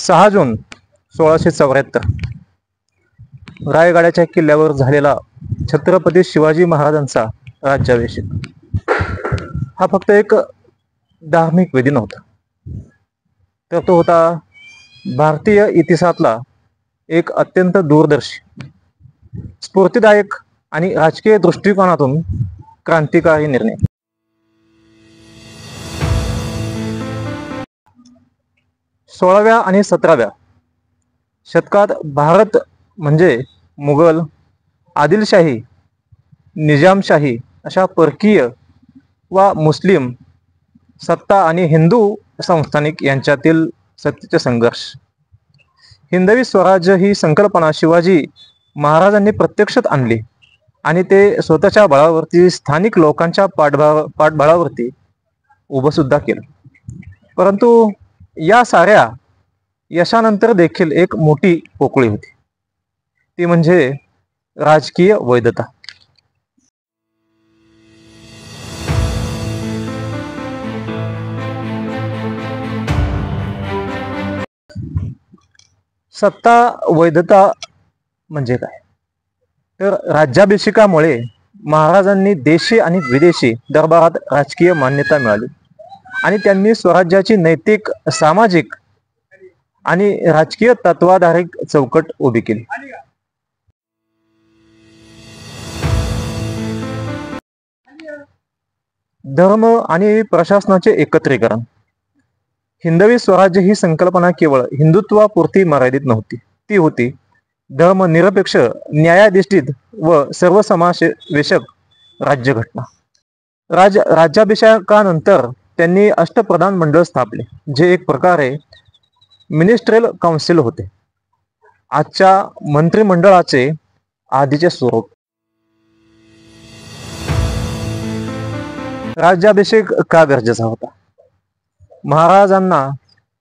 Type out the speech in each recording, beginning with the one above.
6 जून 1674 रायगडाच्या किल्ल्यावर झालेला छत्रपती शिवाजी महाराजांचा राज्याभिषेक हा फक्त एक धार्मिक विधी नव्हता, तर तो होता भारतीय इतिहासातला एक अत्यंत दूरदर्शी, स्फूर्तिदायक आणि राजकीय दृष्टिकोनातून क्रांतिकारी निर्णय। 16व्या आणि 17व्या शतकात भारत म्हणजे मुघल, आदिलशाही, निजामशाही अशा परकीय व मुस्लिम सत्ता आणि हिंदू संस्थानिक यांच्यातील सत्तेचे संघर्ष। हिंदवी स्वराज्य ही संकल्पना शिवाजी महाराजांनी प्रत्यक्षात आणली आणि ते स्वतःच्या बळावरती स्थानिक लोकांच्या पाठबळावरती उभं सुद्धा केलं। परंतु या साऱ्या यशानंतर देखील एक मोठी पोकळी होती, ती म्हणजे राजकीय वैधता। सत्ता वैधता म्हणजे काय, तर राज्याभिषेकामुळे महाराजांनी देशी आणि विदेशी दरबारात राजकीय मान्यता मिळाली आणि त्यांनी स्वराज्याची नैतिक, सामाजिक आणि राजकीय तत्वाधारित चौकट उभी केली। धर्म आणि प्रशासनाचे एकत्रीकरण। हिंदवी स्वराज्य ही संकल्पना केवळ हिंदुत्वापुरती मर्यादित नव्हती, ती होती धर्मनिरपेक्ष, न्यायाधिष्ठित व सर्वसमावेशक राज्यघटना। राज्याभिषेकानंतर त्यांनी अष्टप्रधान मंडळ स्थापले, जे एक प्रकारे मिनिस्ट्रियल काउन्सिल होते, आजच्या मंत्रिमंडळाचे आधीचे स्वरूप। राज्याभिषेक का गरजेचा होता? महाराजांना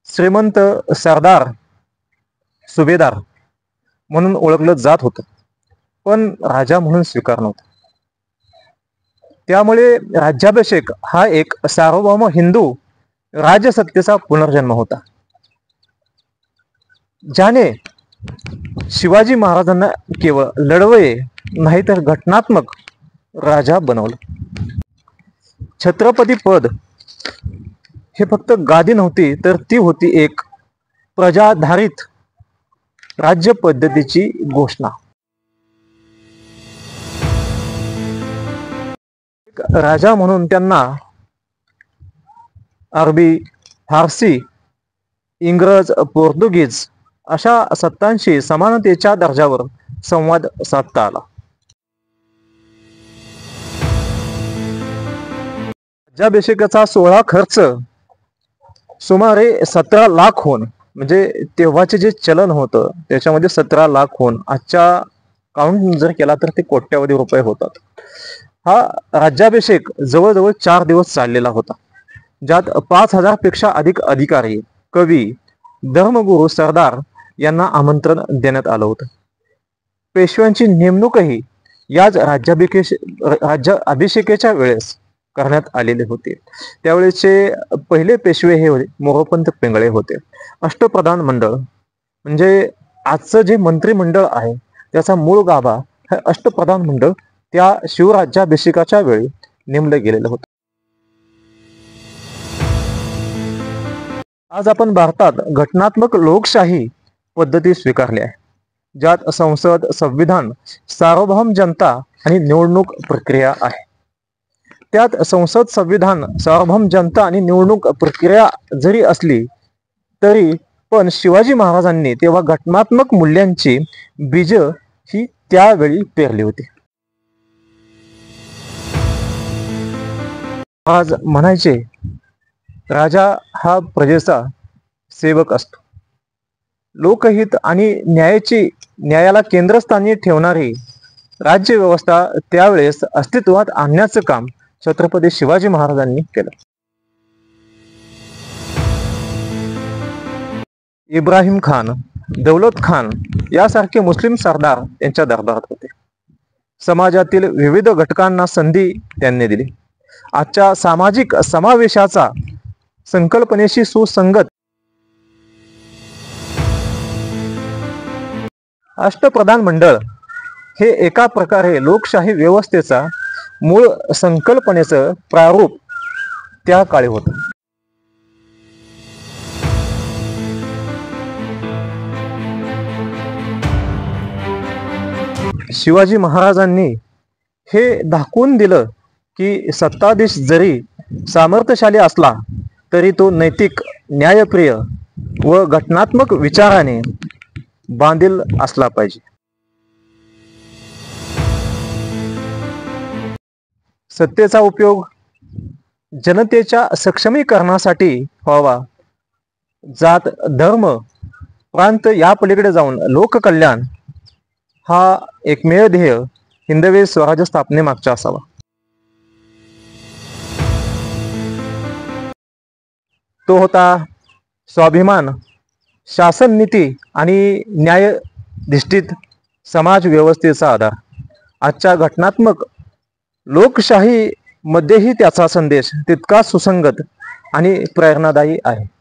श्रीमंत सरदार, सुभेदार म्हणून ओळखलं जात होतं, पण राजा म्हणून स्वीकार नव्हता। त्यामुळे राज्याभिषेक हा एक सार्वभौम हिंदू राजसत्तेचा पुनर्जन्म होता, ज्याने शिवाजी महाराजांना केवळ लढवये नाही तर घटनात्मक राजा बनवलं। छत्रपती पद हे फक्त गादी नव्हती, तर ती होती एक प्रजाधारित राज्य पद्धतीची घोषणा। एक राजा म्हणून त्यांना अरबी, फारसी, इंग्रज, पोर्तुगीज अशा सत्तांशी समानतेच्या दर्जावर संवाद साधता आला। राज्याभिषेकाचा सोहळा खर्च सुमारे 17 लाख होऊन, म्हणजे तेव्हाचे जे चलन होतं त्याच्यामध्ये 17 लाख होऊन आजच्या काउंट जर केला तर ते कोट्यावधी रुपये होतात। हा राज्याभिषेक जवळजवळ 4 दिवस चाललेला होता, ज्यात 5000 पेक्षा अधिक अधिकारी, कवी, धर्मगुरू, सरदार यांना आमंत्रण देण्यात आलं होतं। पेशव्यांची नेमणूकही याच राज्याभिषेकाच्या वेळेस करण्यात आलेले होते। त्यावेळेचे पहिले पेशवे हे मोरोपंत पिंगळे होते। अष्टप्रधान मंडळ म्हणजे आजचं जे मंत्रिमंडळ आहे त्याचा मूळ गाभा हे अष्टप्रधान मंडळ त्या शिवराज्याभिषेकाच्या वेळी नेमलं गेलेलं होतं। आज आपण भारतात घटनात्मक लोकशाही पद्धती स्वीकारली आहे, ज्यात संसद, संविधान, सार्वभौम जनता आणि निवडणूक प्रक्रिया आहे। त्यात संसद, संविधान, सार्वभौम जनता आणि निवडणूक प्रक्रिया जरी असली तरी पण शिवाजी महाराजांनी तेव्हा घटनात्मक मूल्यांची बीज ही त्यावेळी पेरली होती। आज म्हणायचे, राजा हा प्रजेचा सेवक असतो। लोकहित आणि न्यायाला केंद्रस्थानी ठेवणारी राज्यव्यवस्था त्यावेळेस अस्तित्वात आणण्याचं काम छत्रपती शिवाजी महाराजांनी केलं। इब्राहिम खान, दौलत खान यासारखे मुस्लिम सरदार त्यांच्या दरबारात होते। समाजातील विविध घटकांना संधी त्यांनी दिली। आजच्या सामाजिक समावेशाचा संकल्पनेशी सुसंगत अष्टप्रधान मंडळ हे एका प्रकारे लोकशाही व्यवस्थेचा मूळ संकल्पनेचं प्रारूप त्या काळी होतं. शिवाजी महाराजांनी हे दाखवून दिलं की सत्ताधीश जरी सामर्थ्यशाली असला तरी तो नैतिक, न्यायप्रिय व घटनात्मक विचाराने बांधील असला पाहिजे. सत्तेचा उपयोग जनतेच्या सक्षमीकरणासाठी व्हावा. जात, धर्म, प्रांत या पलीकडे जाऊन लोककल्याण हा एकमेव ध्येय हिंदवी स्वराज्य स्थापनेमागचा असावा. तो होता स्वाभिमान, शासन नीती आणि न्यायधिष्ठित समाज व्यवस्थेचा आधार. आजच्या घटनात्मक लोकशाही मध्येही त्याचा संदेश तितका सुसंगत आणि प्रेरणादायी आहे.